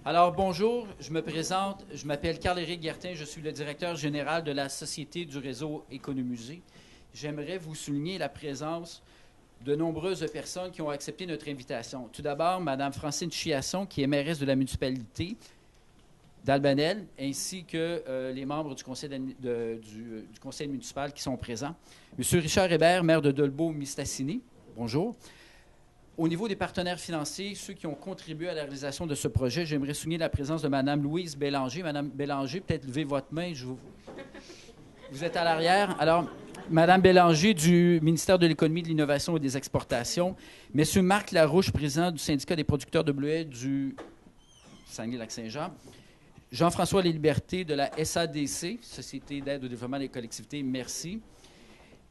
Alors, bonjour, je me présente, je m'appelle Carl-Éric Guertin, je suis le directeur général de la Société du réseau Économusée. J'aimerais vous souligner la présence de nombreuses personnes qui ont accepté notre invitation. Tout d'abord, Mme Francine Chiasson, qui est mairesse de la municipalité d'Albanel, ainsi que les membres du conseil, du conseil municipal qui sont présents. M. Richard Hébert, maire de Dolbeau-Mistassini, bonjour. Au niveau des partenaires financiers, ceux qui ont contribué à la réalisation de ce projet, j'aimerais souligner la présence de Mme Louise Bélanger. Mme Bélanger, peut-être levez votre main. Vous êtes à l'arrière. Alors, Mme Bélanger du ministère de l'Économie, de l'Innovation et des Exportations. M. Marc Larouche, président du syndicat des producteurs de bleuets du Saguenay-Lac-Saint-Jean. Jean-François Leslibertés de la SADC, Société d'aide au développement des collectivités, merci.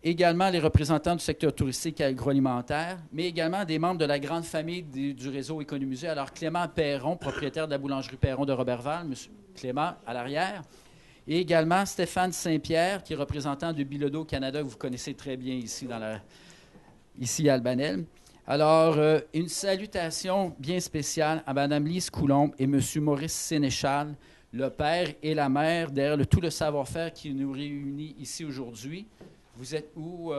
Également les représentants du secteur touristique et agroalimentaire, mais également des membres de la grande famille du réseau Économusée. Alors, Clément Perron, propriétaire de la boulangerie Perron de Robertval, M. Clément à l'arrière. Et également Stéphane Saint-Pierre, qui est représentant de Bilodeau Canada, que vous connaissez très bien ici à Albanel. Alors, une salutation bien spéciale à Mme Lise Coulombe et M. Maurice Sénéchal, le père et la mère, derrière tout le savoir-faire qui nous réunit ici aujourd'hui. Vous êtes où?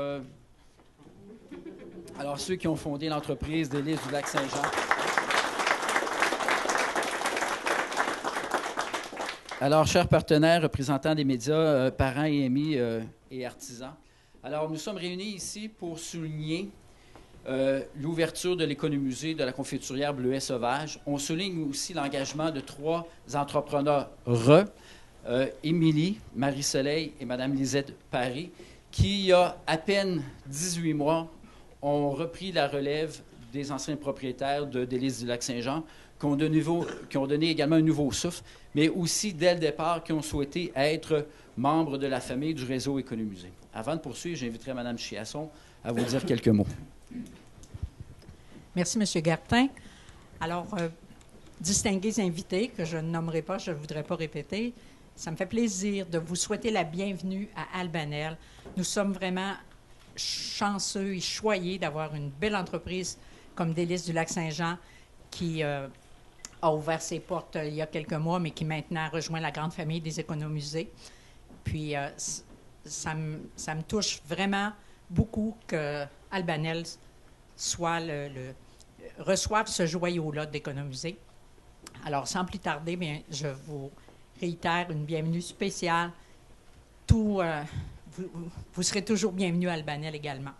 Alors, ceux qui ont fondé l'entreprise des Délices du Lac-Saint-Jean. Alors, chers partenaires, représentants des médias, parents et amis et artisans. Alors, nous sommes réunis ici pour souligner l'ouverture de l'Économusée de la confiturière Bleuet Sauvage. On souligne aussi l'engagement de 3 entrepreneurs Émilie, Marie-Soleil et Mme Lisette Paris, qui, il y a à peine 18 mois, ont repris la relève des anciens propriétaires de Délices du Lac-Saint-Jean, qui ont donné également un nouveau souffle, mais aussi, dès le départ, qui ont souhaité être membres de la famille du réseau Économusée. Avant de poursuivre, j'inviterai Mme Chiasson à vous dire quelques mots. Merci, M. Guertin. Alors, distingués invités, que je ne nommerai pas, je ne voudrais pas répéter, ça me fait plaisir de vous souhaiter la bienvenue à Albanel. Nous sommes vraiment chanceux et choyés d'avoir une belle entreprise comme Délices du Lac-Saint-Jean qui a ouvert ses portes il y a quelques mois, mais qui maintenant rejoint la grande famille des Économusées. Puis, ça me touche vraiment beaucoup que Albanel reçoive ce joyau-là d'Économusée. Alors, sans plus tarder, bien, je vous réitère une bienvenue spéciale. Vous serez toujours bienvenus à Albanel également.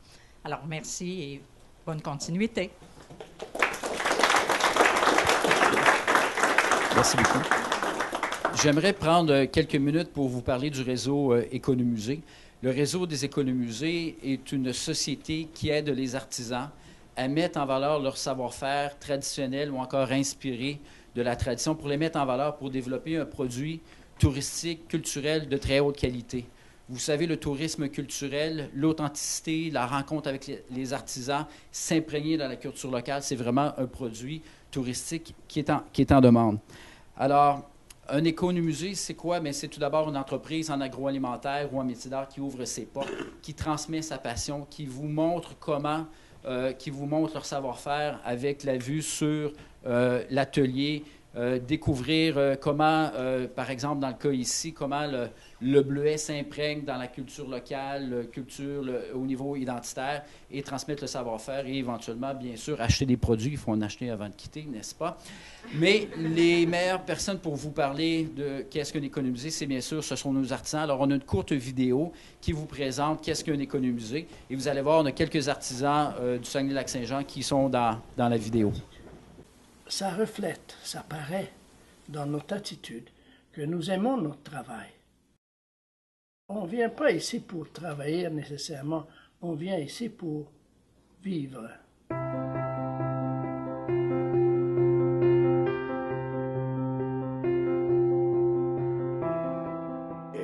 Alors, merci et bonne continuité. Merci beaucoup. J'aimerais prendre quelques minutes pour vous parler du réseau Économusée. Le réseau des Économusées est une société qui aide les artisans à mettre en valeur leur savoir-faire traditionnel ou encore inspiré de la tradition pour les mettre en valeur pour développer un produit touristique, culturel de très haute qualité. Vous savez, le tourisme culturel, l'authenticité, la rencontre avec les artisans, s'imprégner dans la culture locale, c'est vraiment un produit touristique qui est en demande. Alors, un économusée, c'est quoi? Bien, c'est tout d'abord une entreprise en agroalimentaire ou en métier d'art qui ouvre ses portes, qui transmet sa passion, qui vous montre comment, qui vous montre leur savoir-faire avec la vue sur l'atelier, découvrir comment, par exemple, dans le cas ici, comment le bleuet s'imprègne dans la culture locale, au niveau identitaire, et transmettre le savoir-faire et éventuellement, bien sûr, acheter des produits. Il faut en acheter avant de quitter, n'est-ce pas? Mais les meilleures personnes pour vous parler de qu'est-ce qu'un économusée, c'est bien sûr, ce sont nos artisans. Alors, on a une courte vidéo qui vous présente qu'est-ce qu'un économusée. Et vous allez voir, on a quelques artisans du Saguenay-Lac-Saint-Jean qui sont dans la vidéo. Ça reflète, ça paraît dans notre attitude que nous aimons notre travail. On ne vient pas ici pour travailler nécessairement, on vient ici pour vivre.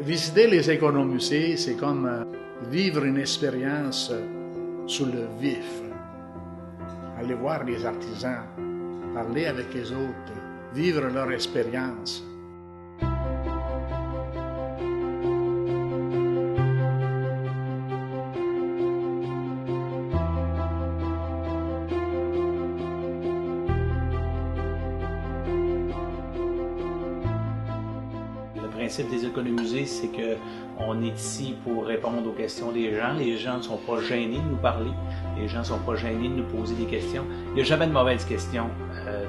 Visiter les économusées, c'est comme vivre une expérience sur le vif. Aller voir les artisans, parler avec les autres, vivre leur expérience. principe des économusées, c'est qu'on est ici pour répondre aux questions des gens. Les gens ne sont pas gênés de nous parler. Les gens ne sont pas gênés de nous poser des questions. Il n'y a jamais de mauvaises questions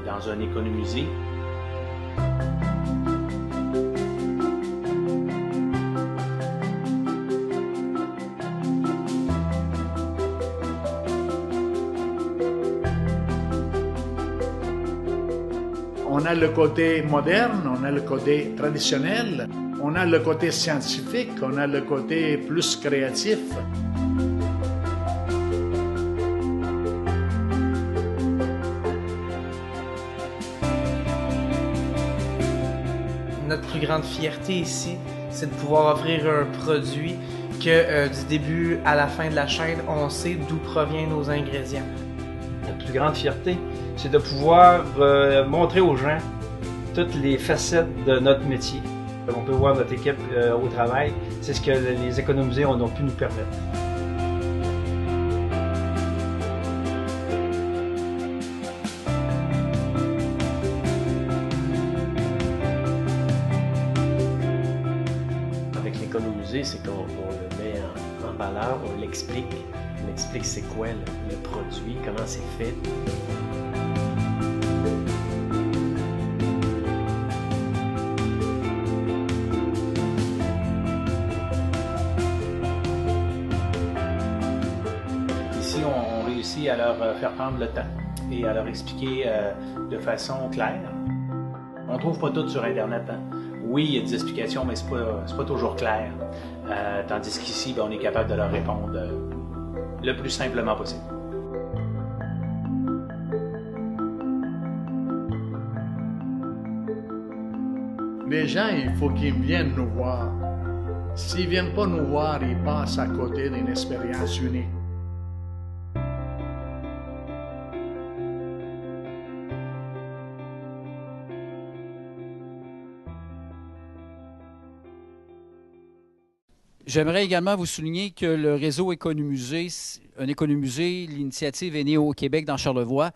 dans un économusée. On a le côté moderne, on a le côté traditionnel, on a le côté scientifique, on a le côté plus créatif. Notre plus grande fierté ici, c'est de pouvoir offrir un produit que du début à la fin de la chaîne, on sait d'où proviennent nos ingrédients. Notre plus grande fierté, c'est de pouvoir montrer aux gens toutes les facettes de notre métier. On peut voir notre équipe au travail, c'est ce que les économusées ont pu nous permettre. Avec l'économusée, c'est qu'on le met en valeur, on l'explique c'est quoi le produit, comment c'est fait. Ici, on réussit à leur faire prendre le temps et à leur expliquer de façon claire. On ne trouve pas tout sur Internet. Hein. Oui, il y a des explications, mais c'est pas toujours clair. Tandis qu'ici, on est capable de leur répondre le plus simplement possible. Les gens, il faut qu'ils viennent nous voir. S'ils ne viennent pas nous voir, ils passent à côté d'une expérience unique. J'aimerais également vous souligner que le réseau Économusée, un économusée, l'initiative est née au Québec, dans Charlevoix,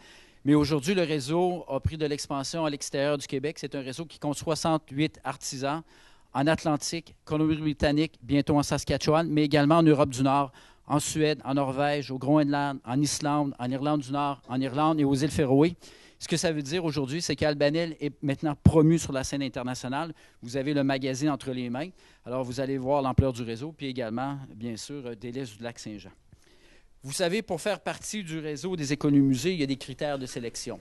mais aujourd'hui, le réseau a pris de l'expansion à l'extérieur du Québec. C'est un réseau qui compte 68 artisans en Atlantique, Colombie-Britannique, bientôt en Saskatchewan, mais également en Europe du Nord, en Suède, en Norvège, au Groenland, en Islande, en Irlande du Nord, en Irlande et aux îles Féroé. Ce que ça veut dire aujourd'hui, c'est qu'Albanel est maintenant promu sur la scène internationale. Vous avez le magazine entre les mains. Alors, vous allez voir l'ampleur du réseau, puis également, bien sûr, Délices du Lac-Saint-Jean. Vous savez, pour faire partie du réseau des économusées, il y a des critères de sélection.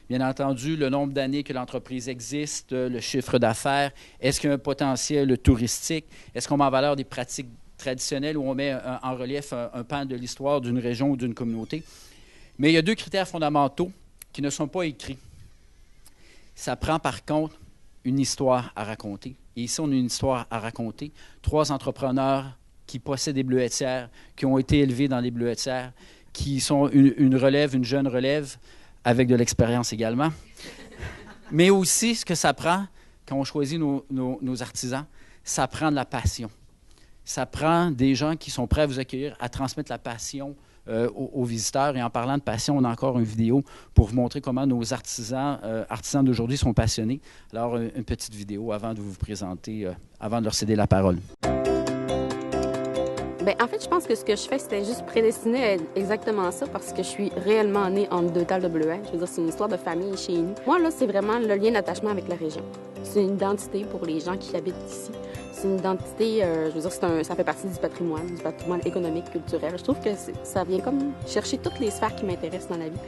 Bien entendu, le nombre d'années que l'entreprise existe, le chiffre d'affaires, est-ce qu'il y a un potentiel touristique, est-ce qu'on met en valeur des pratiques traditionnelles ou on met en relief un pan de l'histoire d'une région ou d'une communauté. Mais il y a deux critères fondamentaux qui ne sont pas écrits. Ça prend par contre une histoire à raconter. Et ici, on a une histoire à raconter. 3 entrepreneurs qui possèdent des bleuetières, qui ont été élevés dans les bleuetières, qui sont une relève, une jeune relève, avec de l'expérience également. Mais aussi, ce que ça prend, quand on choisit nos artisans, ça prend de la passion. Ça prend des gens qui sont prêts à vous accueillir, à transmettre la passion aux visiteurs. Et en parlant de passion, on a encore une vidéo pour vous montrer comment nos artisans d'aujourd'hui sont passionnés. Alors, une petite vidéo avant de vous présenter, avant de leur céder la parole. Bien, en fait, je pense que ce que je fais, c'était juste prédestiné à être exactement ça parce que je suis réellement née entre 2 talles de bleuets. Je veux dire, c'est une histoire de famille chez nous. Moi, là, c'est vraiment le lien d'attachement avec la région. C'est une identité pour les gens qui habitent ici. C'est une identité, je veux dire, ça fait partie du patrimoine économique, culturel. Je trouve que ça vient comme chercher toutes les sphères qui m'intéressent dans la vie.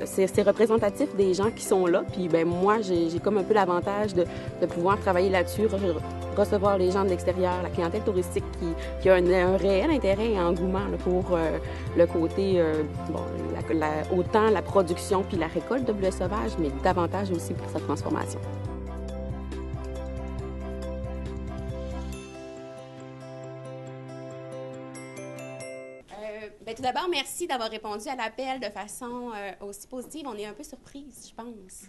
C'est représentatif des gens qui sont là. Puis, ben moi, j'ai comme un peu l'avantage de pouvoir travailler là-dessus, recevoir les gens de l'extérieur, la clientèle touristique qui a un réel intérêt et engouement là, pour le côté, autant la production puis la récolte de bleuets sauvages, mais davantage aussi pour sa transformation. Tout d'abord, merci d'avoir répondu à l'appel de façon aussi positive. On est un peu surprise, je pense.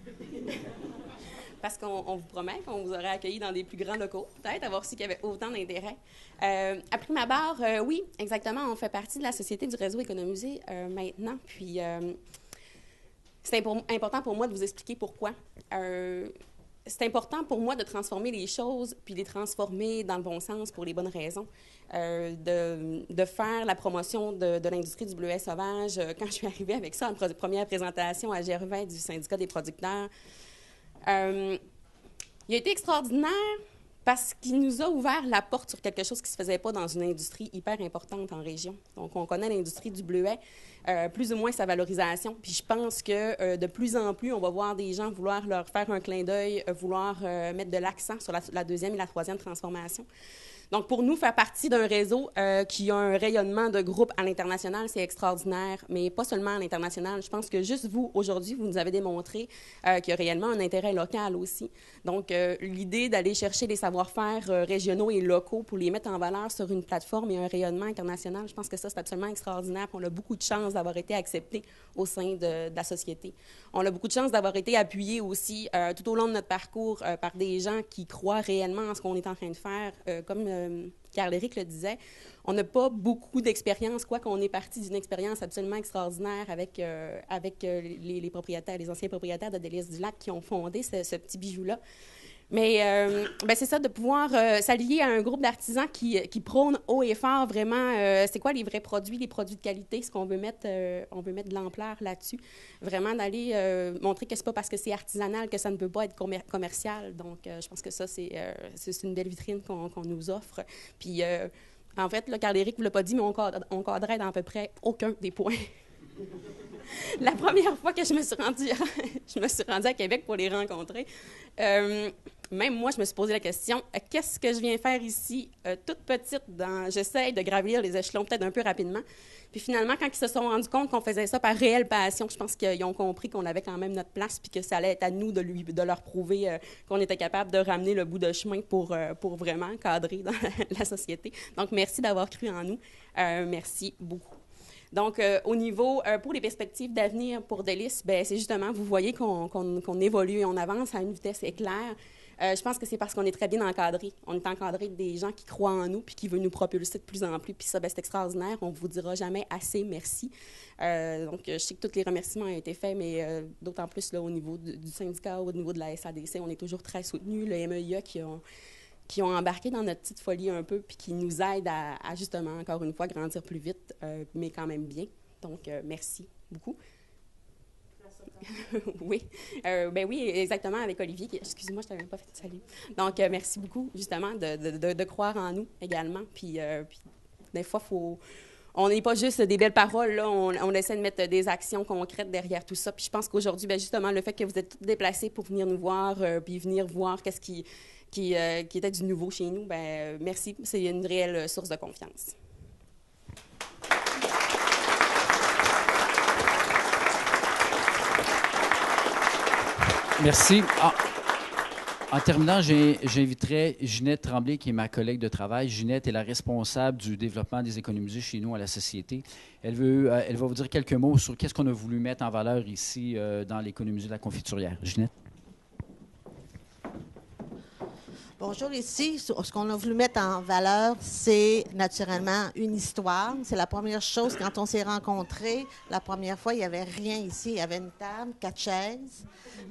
Parce qu'on vous promet qu'on vous aurait accueilli dans des plus grands locaux, peut-être, à voir s'il y avait autant d'intérêt. À prime abord, oui, exactement, on fait partie de la Société du réseau Économusée maintenant. Puis, c'est important pour moi de vous expliquer pourquoi. c'est important pour moi de transformer les choses, puis les transformer dans le bon sens pour les bonnes raisons. De faire la promotion de l'industrie du bleuet sauvage. Quand je suis arrivée avec ça en première présentation à Gervais du syndicat des producteurs, il a été extraordinaire parce qu'il nous a ouvert la porte sur quelque chose qui ne se faisait pas dans une industrie hyper importante en région. Donc, on connaît l'industrie du bleuet, plus ou moins sa valorisation. Puis je pense que de plus en plus, on va voir des gens vouloir leur faire un clin d'œil, vouloir mettre de l'accent sur la deuxième et la troisième transformation. Donc, pour nous, faire partie d'un réseau qui a un rayonnement de groupe à l'international, c'est extraordinaire, mais pas seulement à l'international. Je pense que juste vous, aujourd'hui, vous nous avez démontré qu'il y a réellement un intérêt local aussi. Donc, l'idée d'aller chercher des savoir-faire régionaux et locaux pour les mettre en valeur sur une plateforme et un rayonnement international, je pense que ça, c'est absolument extraordinaire. On a beaucoup de chance d'avoir été acceptés au sein de la société. On a beaucoup de chance d'avoir été appuyés aussi tout au long de notre parcours par des gens qui croient réellement en ce qu'on est en train de faire, comme Carl-Éric le disait, on n'a pas beaucoup d'expérience, quoique on est parti d'une expérience absolument extraordinaire avec les propriétaires, les anciens propriétaires de Délices du Lac qui ont fondé ce petit bijou-là. Mais c'est ça, de pouvoir s'allier à un groupe d'artisans qui prônent haut et fort vraiment c'est quoi les vrais produits, les produits de qualité, ce qu'on veut mettre, on veut mettre de l'ampleur là-dessus. Vraiment d'aller montrer que c'est pas parce que c'est artisanal que ça ne peut pas être commercial. Donc, je pense que ça, c'est une belle vitrine qu'on nous offre. Puis, en fait, Carl-Éric ne vous l'a pas dit, mais on cadrait dans à peu près aucun des points. La première fois que je me suis rendue à Québec pour les rencontrer, même moi, je me suis posé la question, qu'est-ce que je viens faire ici? Toute petite, j'essaie de gravir les échelons peut-être un peu rapidement. Puis finalement, quand ils se sont rendus compte qu'on faisait ça par réelle passion, je pense qu'ils ont compris qu'on avait quand même notre place puis que ça allait être à nous de leur prouver qu'on était capable de ramener le bout de chemin pour vraiment cadrer dans la société. Donc, merci d'avoir cru en nous. Merci beaucoup. Donc, au niveau, pour les perspectives d'avenir pour Délices, c'est justement, vous voyez qu'on évolue et on avance à une vitesse éclair. Je pense que c'est parce qu'on est très bien encadré. On est encadré de des gens qui croient en nous puis qui veulent nous propulser de plus en plus. Puis ça, c'est extraordinaire. On ne vous dira jamais assez merci. Donc, je sais que tous les remerciements ont été faits, mais d'autant plus là, au niveau du syndicat, au niveau de la SADC, on est toujours très soutenus. Le MEIA qui ont embarqué dans notre petite folie un peu puis qui nous aident à justement, encore une fois, grandir plus vite, mais quand même bien. Donc, merci beaucoup. Oui. Oui, exactement, avec Olivier. Excusez-moi, je ne t'avais pas fait de salut. Donc, merci beaucoup, justement, de croire en nous également. Puis des fois, on n'est pas juste des belles paroles, là, on essaie de mettre des actions concrètes derrière tout ça. Puis je pense qu'aujourd'hui, justement, le fait que vous êtes tous déplacés pour venir nous voir, puis venir voir qu'est-ce qui était du nouveau chez nous, merci. C'est une réelle source de confiance. Merci. En terminant, j'inviterai Ginette Tremblay, qui est ma collègue de travail. Ginette est la responsable du développement des économusées chez nous à la Société. Elle va vous dire quelques mots sur qu'est-ce qu'on a voulu mettre en valeur ici dans l'économusée de la confiturière. Ginette. Bonjour, ici, ce qu'on a voulu mettre en valeur, c'est naturellement une histoire. C'est la première chose, quand on s'est rencontrés, la première fois, il n'y avait rien ici. Il y avait une table, 4 chaises,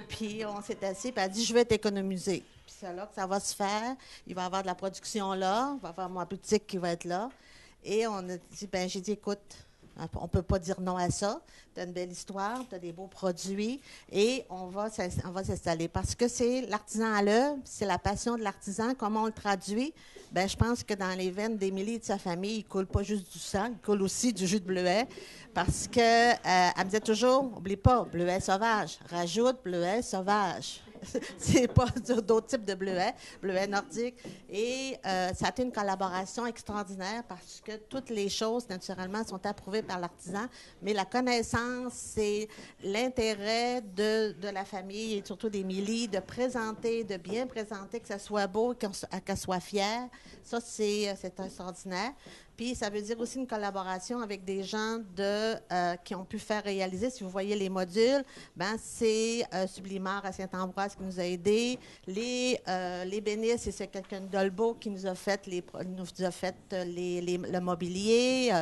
puis on s'est assis, puis elle a dit « Je vais t'économiser ». Puis c'est là que ça va se faire. Il va y avoir de la production là, il va y avoir ma boutique qui va être là. Et on a dit, j'ai dit « Écoute, on ne peut pas dire non à ça. Tu as une belle histoire, tu as des beaux produits et on va s'installer. Parce que c'est l'artisan à l'œuvre, c'est la passion de l'artisan. Comment on le traduit? Je pense que dans les veines d'Émilie et de sa famille, il ne coule pas juste du sang, il coule aussi du jus de bleuet. Parce qu'elle me disait toujours, n'oublie pas, bleuet sauvage. Rajoute bleuet sauvage. C'est pas d'autres types de bleuet nordique. Et ça a été une collaboration extraordinaire parce que toutes les choses, naturellement, sont approuvées par l'artisan. Mais la connaissance, c'est l'intérêt de la famille et surtout d'Émilie de présenter, de bien présenter, que ça soit beau, qu'elle soit fière. Ça, c'est extraordinaire. Puis, ça veut dire aussi une collaboration avec des gens qui ont pu faire réaliser, si vous voyez les modules, c'est Sublimar à Saint-Ambroise Ambroise qui nous a aidés. Les bénisses, c'est quelqu'un d'Olbeau qui nous a fait, le mobilier.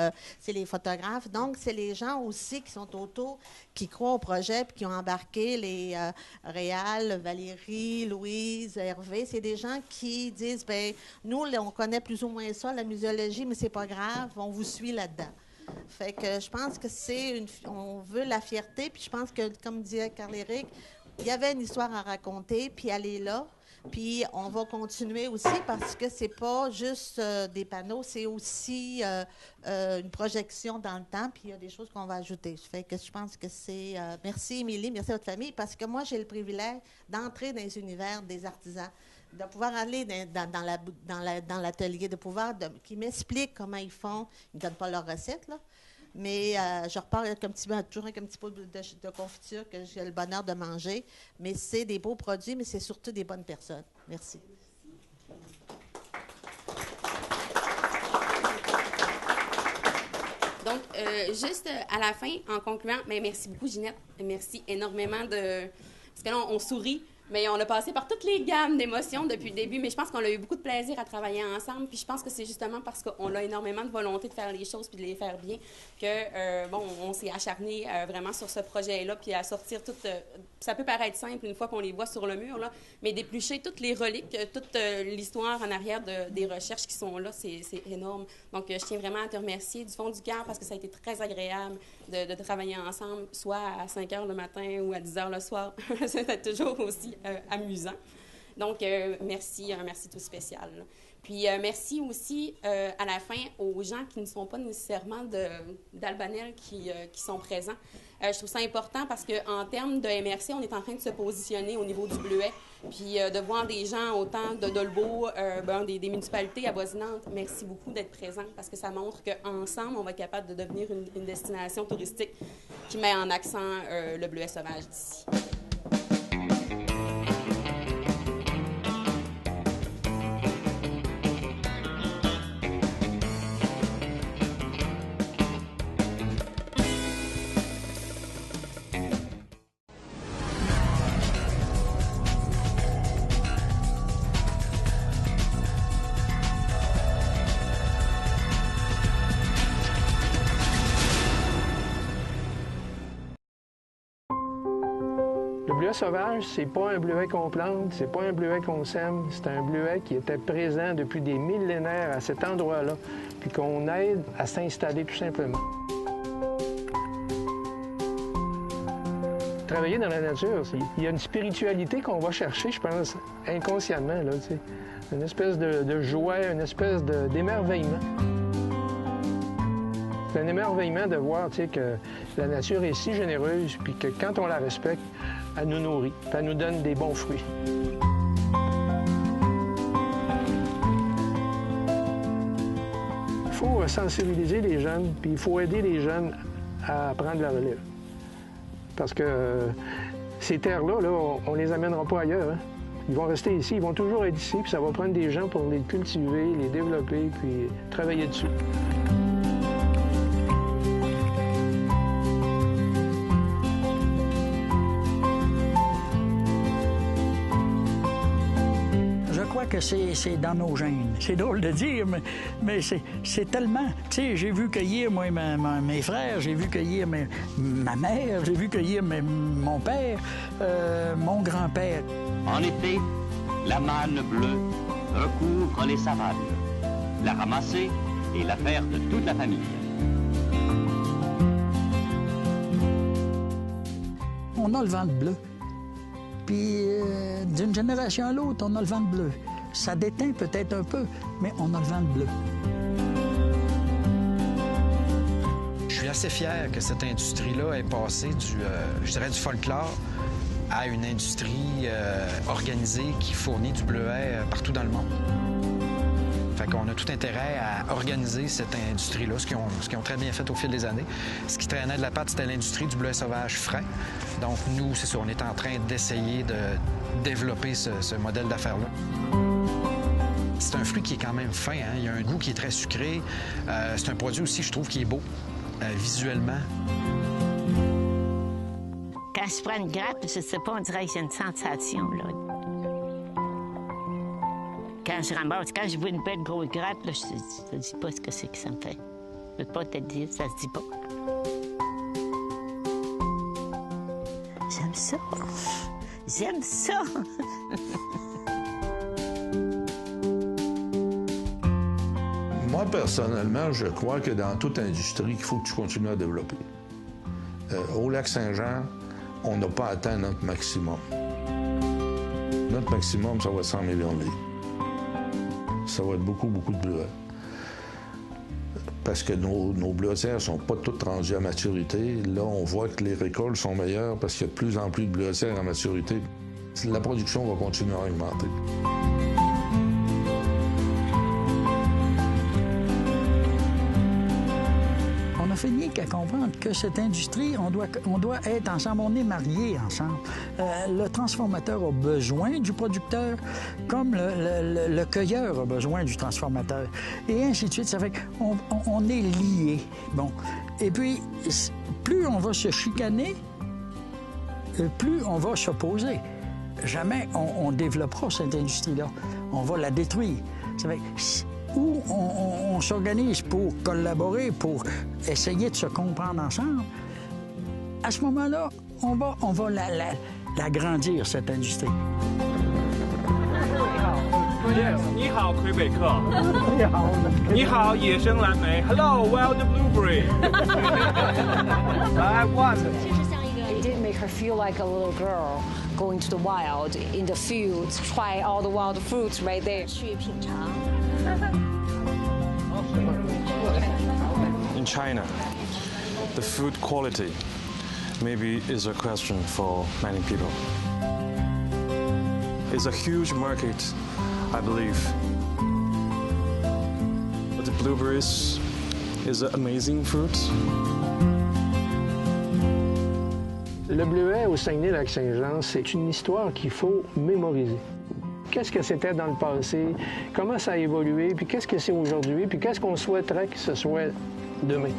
C'est les photographes. Donc, c'est les gens aussi qui sont autour, qui croient au projet puis qui ont embarqué les Réal, Valérie, Louise, Hervé. C'est des gens qui disent, bien, nous, là, on connaît plus ou moins ça, la muséologie, mais c'est pas grave, on vous suit là-dedans. Fait que je pense que on veut la fierté, puis je pense que, comme disait Carl-Éric, il y avait une histoire à raconter, puis elle est là. Puis on va continuer aussi parce que c'est pas juste des panneaux, c'est aussi une projection dans le temps, puis il y a des choses qu'on va ajouter. Fait que je pense que c'est... merci Émilie, merci à votre famille, parce que moi, j'ai le privilège d'entrer dans les univers des artisans, de pouvoir aller dans l'atelier, de pouvoir qu'ils m'expliquent comment ils font. Ils ne donnent pas leurs recettes, là. Mais je repars toujours avec un petit pot de confiture que j'ai le bonheur de manger. Mais c'est des beaux produits, mais c'est surtout des bonnes personnes. Merci. Donc, juste à la fin, en concluant, mais merci beaucoup, Ginette. Merci énormément de... Parce que là, on sourit. Mais on a passé par toutes les gammes d'émotions depuis le début, mais je pense qu'on a eu beaucoup de plaisir à travailler ensemble. Puis je pense que c'est justement parce qu'on a énormément de volonté de faire les choses puis de les faire bien que, on s'est acharné vraiment sur ce projet-là, puis à sortir tout... ça peut paraître simple une fois qu'on les voit sur le mur, là, mais d'éplucher toutes les reliques, toute l'histoire en arrière des recherches qui sont là, c'est énorme. Donc, je tiens vraiment à te remercier du fond du cœur parce que ça a été très agréable de travailler ensemble, soit à 5 h le matin ou à 10 h le soir. C'était toujours aussi amusant. Donc, merci, un merci tout spécial. Là. Puis, merci aussi à la fin aux gens qui ne sont pas nécessairement d'Albanel qui sont présents. Je trouve ça important parce qu'en termes de MRC, on est en train de se positionner au niveau du Bleuet, puis de voir des gens autant de Dolbeau, des municipalités avoisinantes. Merci beaucoup d'être présents parce que ça montre qu'ensemble, on va être capable de devenir une destination touristique qui met en accent le Bleuet sauvage d'ici. Le bleuet sauvage, c'est pas un bleuet qu'on plante, c'est pas un bleuet qu'on sème, c'est un bleuet qui était présent depuis des millénaires à cet endroit-là, puis qu'on aide à s'installer tout simplement. Travailler dans la nature, il y a une spiritualité qu'on va chercher, je pense, inconsciemment, là, tu sais. Une espèce de joie, une espèce d'émerveillement. C'est un émerveillement de voir, tu sais, que la nature est si généreuse, puis que quand on la respecte, elle nous nourrit, puis elle nous donne des bons fruits. Il faut sensibiliser les jeunes, puis il faut aider les jeunes à prendre la relève. Parce que ces terres-là, là, on ne les amènera pas ailleurs. Hein? Ils vont rester ici, ils vont toujours être ici, puis ça va prendre des gens pour les cultiver, les développer, puis travailler dessus. Que c'est dans nos gènes. C'est drôle de dire, mais c'est tellement... Tu sais, j'ai vu cueillir, moi, mes frères, j'ai vu cueillir ma mère, j'ai vu cueillir mon père, mon grand-père. En été, la manne bleue recouvre les savanes. La ramasser est l'affaire de toute la famille. On a le ventre bleu. Puis, d'une génération à l'autre, on a le ventre bleu. Ça déteint peut-être un peu, mais on a le ventre bleu. Je suis assez fier que cette industrie-là ait passé du folklore à une industrie organisée qui fournit du bleuet partout dans le monde. Fait qu'on a tout intérêt à organiser cette industrie-là, ce qu'ils ont très bien fait au fil des années. Ce qui traînait de la patte, c'était l'industrie du bleuet sauvage frais. Donc, nous, c'est ça, on est en train d'essayer de développer ce modèle d'affaires-là. C'est un fruit qui est quand même fin, hein? Il y a un goût qui est très sucré. C'est un produit aussi, je trouve, qui est beau, visuellement. Quand quand je prends une grappe, je sais pas, on dirait que j'ai une sensation, là. Quand je ramasse, quand je vois une belle grosse grappe, là, je te dis pas ce que c'est que ça me fait. Je peux pas te dire, ça se dit pas. J'aime ça. J'aime ça. Moi, personnellement, je crois que dans toute industrie, il faut que tu continues à développer. Au Lac-Saint-Jean, on n'a pas atteint notre maximum. Notre maximum, ça va être 100 millions de livres. Ça va être beaucoup, beaucoup de bleuets. Parce que nos bleuetières ne sont pas toutes rendues à maturité. Là, on voit que les récoltes sont meilleures parce qu'il y a de plus en plus de bleuetières à maturité. La production va continuer à augmenter. On a fini qu'à comprendre que cette industrie, on doit être ensemble, on est mariés ensemble. Le transformateur a besoin du producteur, comme le cueilleur a besoin du transformateur. Et ainsi de suite, ça fait qu'on est liés. Bon. Et puis, plus on va se chicaner, plus on va s'opposer. Jamais on développera cette industrie-là. On va la détruire. Ça fait où on s'organise pour collaborer, pour essayer de se comprendre ensemble, à ce moment-là, on va l'agrandir, cette industrie. Yes, 你好，魁北克。你好。你好，野生蓝莓。Hello, wild blueberry. I want it. It did make her feel like a little girl going to the wild, in the fields, try all the wild fruits right there. 去品尝。 In China, the food quality maybe is a question for many people. It's a huge market, I believe. But the blueberries is an amazing fruit. Le bleuet au Saguenay-Lac-Saint-Jean, c'est une histoire qu'il faut mémoriser. Qu'est-ce que c'était dans le passé, comment ça a évolué, puis qu'est-ce que c'est aujourd'hui, puis qu'est-ce qu'on souhaiterait que ce soit demain.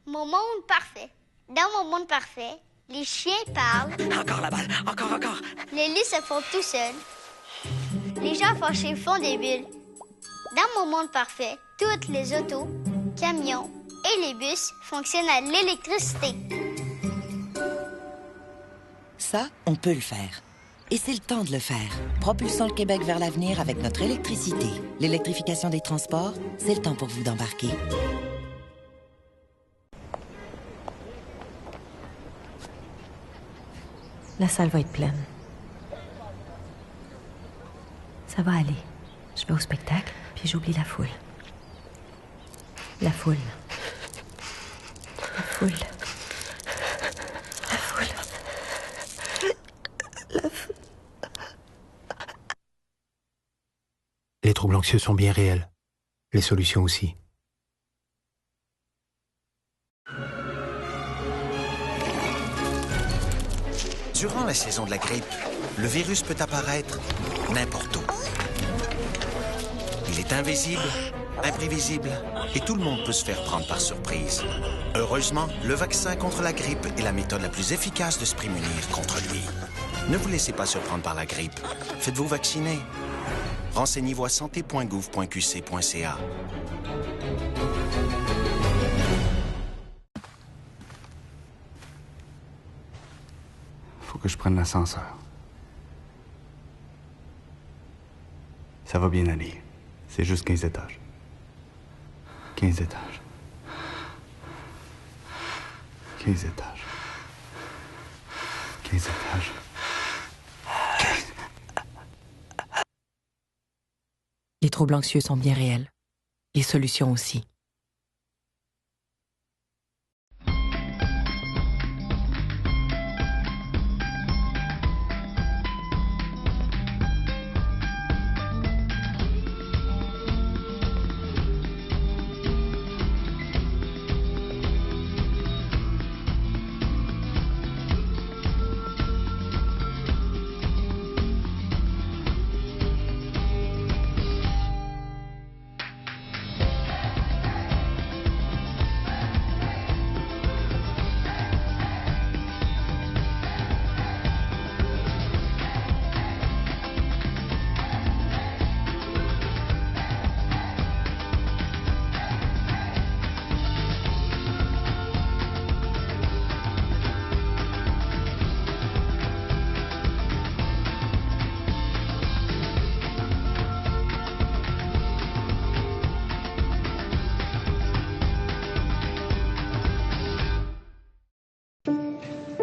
Mon monde parfait. Dans mon monde parfait, les chiens parlent. Encore la balle, encore. Les lits se font tout seuls. Les gens fâchés font des bulles. Dans mon monde parfait, toutes les autos, camions et les bus fonctionnent à l'électricité. Ça, on peut le faire. Et c'est le temps de le faire. Propulsons le Québec vers l'avenir avec notre électricité. L'électrification des transports, c'est le temps pour vous d'embarquer. La salle va être pleine. Ça va aller. Je vais au spectacle, puis j'oublie la foule. La foule. La foule. La foule. La foule. Les troubles anxieux sont bien réels. Les solutions aussi. Durant la saison de la grippe, le virus peut apparaître n'importe où. Il est invisible, imprévisible, et tout le monde peut se faire prendre par surprise. Heureusement, le vaccin contre la grippe est la méthode la plus efficace de se prémunir contre lui. Ne vous laissez pas surprendre par la grippe. Faites-vous vacciner. Renseignez-vous à santé.gouv.qc.ca. Faut que je prenne l'ascenseur. Ça va bien aller. C'est juste 15 étages. 15 étages. 15 étages. 15 étages. 15. Les troubles anxieux sont bien réels. Les solutions aussi.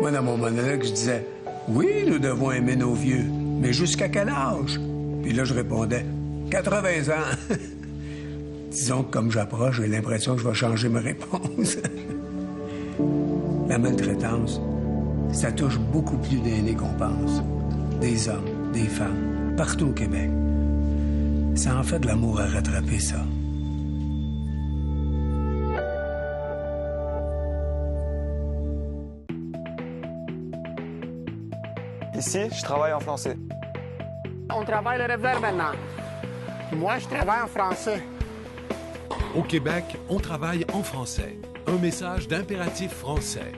Moi, dans mon monologue, je disais « Oui, nous devons aimer nos vieux, mais jusqu'à quel âge? » Puis là, je répondais « 80 ans. » Disons que comme j'approche, j'ai l'impression que je vais changer ma réponse. La maltraitance, ça touche beaucoup plus d'aînés qu'on pense. Des hommes, des femmes, partout au Québec. Ça en fait de l'amour à rattraper, ça. Ici, je travaille en français. On travaille le réverbère maintenant. Moi, je travaille en français. Au Québec, on travaille en français. Un message d'Impératif français.